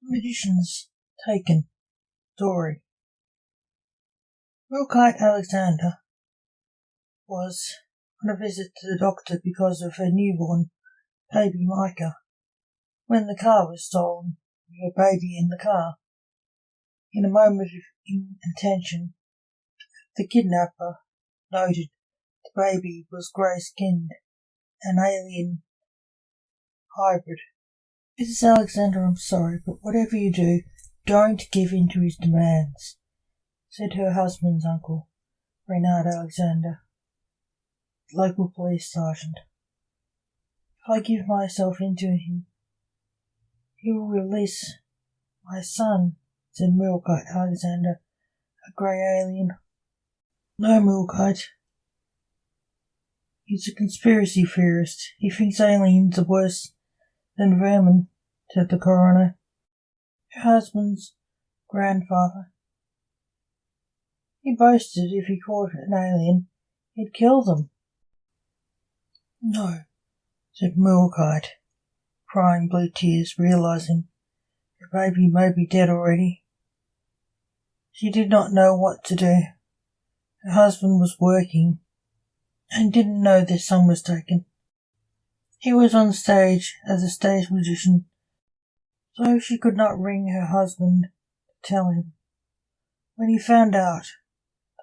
Magician's taken. Story. Milkite Alexander was on a visit to the doctor because of her newborn baby Micah, when the car was stolen with her baby in the car. In a moment of inattention, the kidnapper noted the baby was grey-skinned, an alien hybrid. Mrs. Alexander, I'm sorry, but whatever you do, don't give in to his demands, said her husband's uncle, Reynard Alexander, local police sergeant. If I give myself into him, he will release my son, said Milkite Alexander, a grey alien. No, Milkite. He's a conspiracy theorist. He thinks aliens are worse than vermin, said the coroner. Her husband's grandfather. He boasted if he caught an alien, he'd kill them. No, said Milkite, crying blue tears, realizing her baby may be dead already. She did not know what to do. Her husband was working and didn't know their son was taken. He was on stage as a stage magician, so she could not ring her husband to tell him. When he found out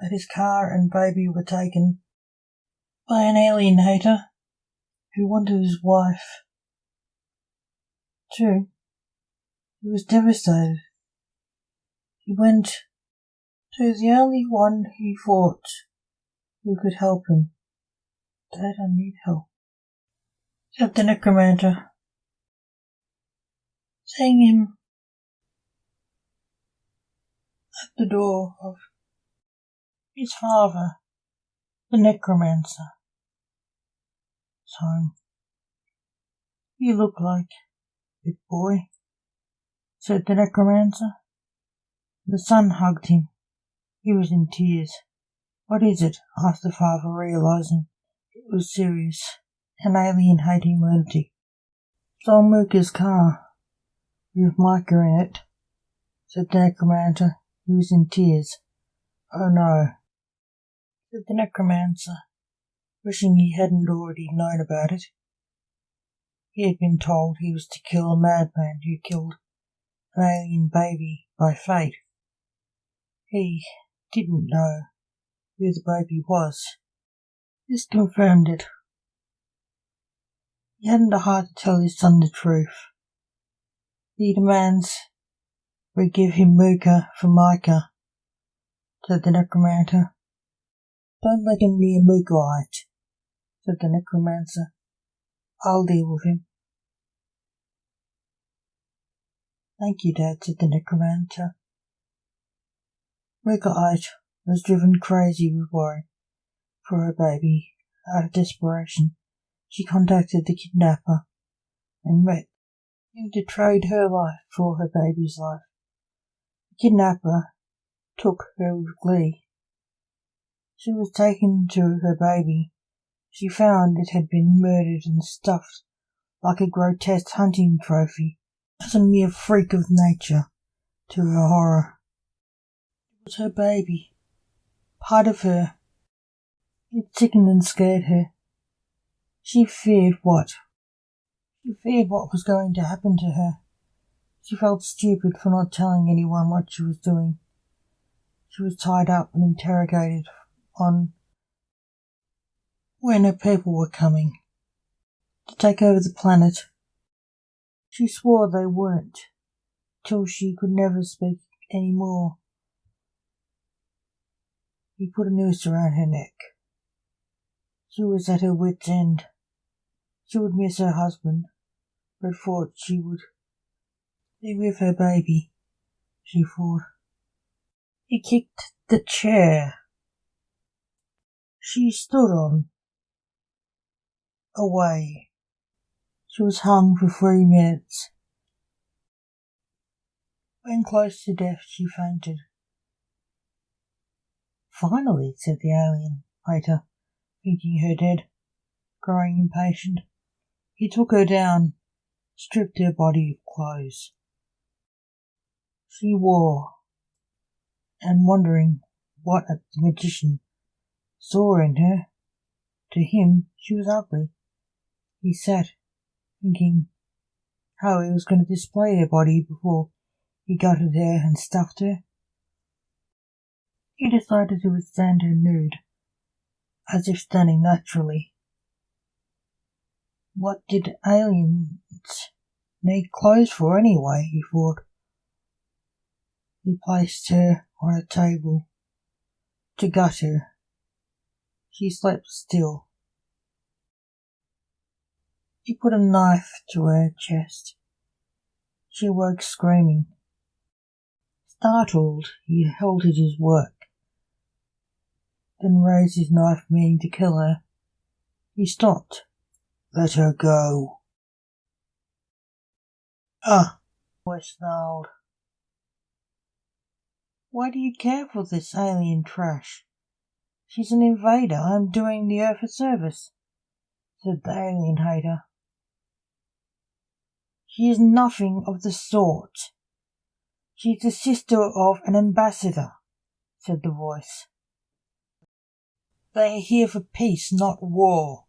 that his car and baby were taken by an alienator who wanted his wife too, he was devastated. He went to the only one he thought who could help him. Dad, I need help, said the necromancer, seeing him at the door of his father, the necromancer's home. You look like it, boy, said the necromancer. The son hugged him. He was in tears. What is it? Asked the father, realizing it was serious. An alien-hating lunatic stole Mooka's car with Micah in it, said the necromancer. He was in tears. Oh no, said the necromancer, wishing he hadn't already known about it. He had been told he was to kill a madman who killed an alien baby by fate. He didn't know who the baby was. This confirmed it. He hadn't the heart to tell his son the truth. He demands we give him Mooka for Micah, said the necromancer. Don't let him be a Mookite, said the necromancer. I'll deal with him. Thank you, Dad, said the necromancer. Mookite was driven crazy with worry for her baby. Out of desperation, she contacted the kidnapper and met him to trade her life for her baby's life. The kidnapper took her with glee. She was taken to her baby. She found it had been murdered and stuffed like a grotesque hunting trophy as a mere freak of nature. To her horror, it was her baby, part of her. It sickened and scared her. She feared what? She feared what was going to happen to her. She felt stupid for not telling anyone what she was doing. She was tied up and interrogated on when her people were coming to take over the planet. She swore they weren't, till she could never speak any more. He put a noose around her neck. She was at her wit's end. She would miss her husband, but thought she would be with her baby, she thought. He kicked the chair she stood on away. She was hung for 3 minutes. When close to death, she fainted. Finally, said the alien, later, thinking her dead, growing impatient. He took her down, stripped her body of clothes. she wore, and wondering what the magician saw in her. To him she was ugly. He sat thinking how he was going to display her body before he gutted her and stuffed her. He decided to stand her nude, as if standing naturally. What did aliens need clothes for anyway, he thought. He placed her on a table to gut her. She slept still. He put a knife to her chest. She awoke screaming. Startled, he halted his work, then raised his knife, meaning to kill her. He stopped. Let her go. Ah, the voice snarled. Why do you care for this alien trash? She's an invader. I'm doing the Earth a service, said the alien hater. She is nothing of the sort. She's the sister of an ambassador, said the voice. They are here for peace, not war.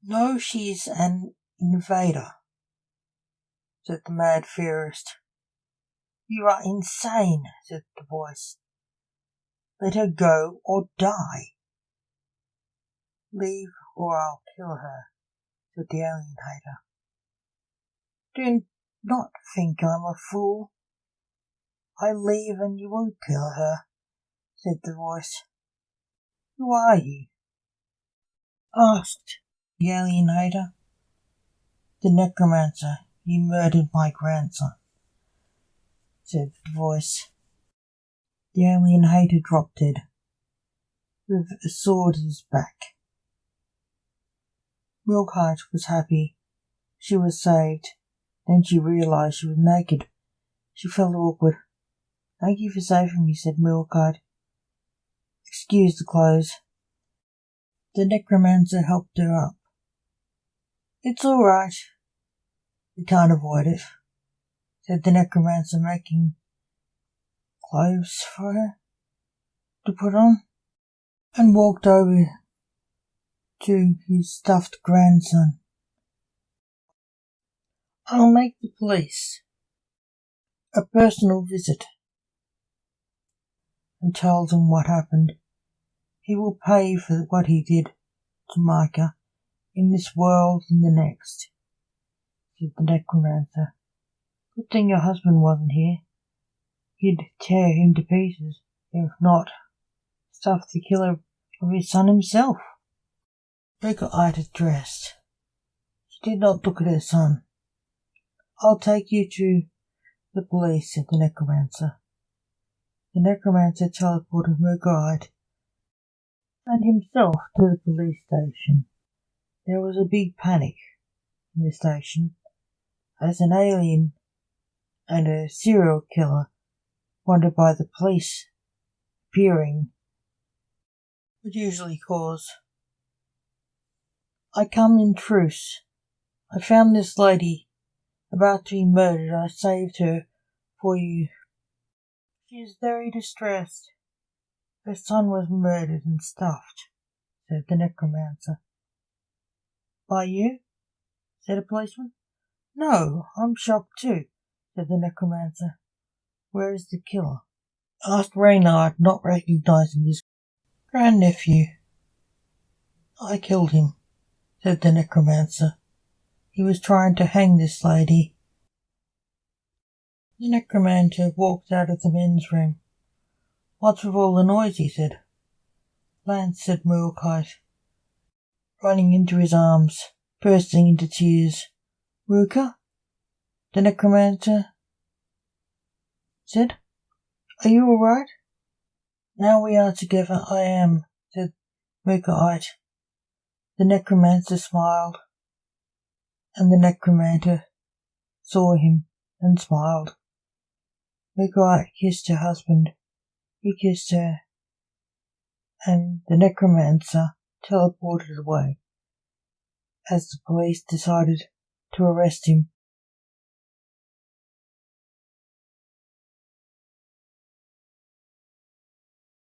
No, she's an invader, said the mad theorist. You are insane, said the voice. Let her go or die. Leave or I'll kill her, said the alien hater. Do not think I'm a fool. I leave and you won't kill her, said the voice. Who are you? Asked the alien hater. The necromancer. You murdered my grandson, said the voice. The alien hater dropped dead, with a sword in his back. Milkheart was happy. She was saved. Then she realized she was naked. She felt awkward. Thank you for saving me, said Milkheart. Excuse the clothes. The necromancer helped her up. It's all right. We can't avoid it, said the necromancer, making clothes for her to put on, and walked over to his stuffed grandson. I'll make the police a personal visit and tell them what happened. He will pay for what he did to Micah in this world and the next, said the necromancer. Good thing your husband wasn't here. He'd tear him to pieces, if not stuff the killer of his son himself. Rebecca Ida dressed. She did not look at her son. I'll take you to the police, said the necromancer. The necromancer teleported Murgaid and himself to the police station. There was a big panic in the station as an alien and a serial killer wanted by the police appearing would usually cause. I come in truce. I found this lady about to be murdered. I saved her for you. She is very distressed. Her son was murdered and stuffed, said the necromancer. By you? Said a policeman. No, I'm shocked too, said the necromancer. Where is the killer? Asked Reynard, not recognizing his grandnephew. I killed him, said the necromancer. He was trying to hang this lady. The necromancer walked out of the men's room. What's with all the noise? He said. Lance, said Murgaid, running into his arms, bursting into tears. Ruka? The necromancer said. Are you all right? Now we are together, I am, said Murgaid. The necromancer smiled, and the necromancer saw him and smiled. Murgaid kissed her husband. He kissed her, and the necromancer teleported away as the police decided to arrest him.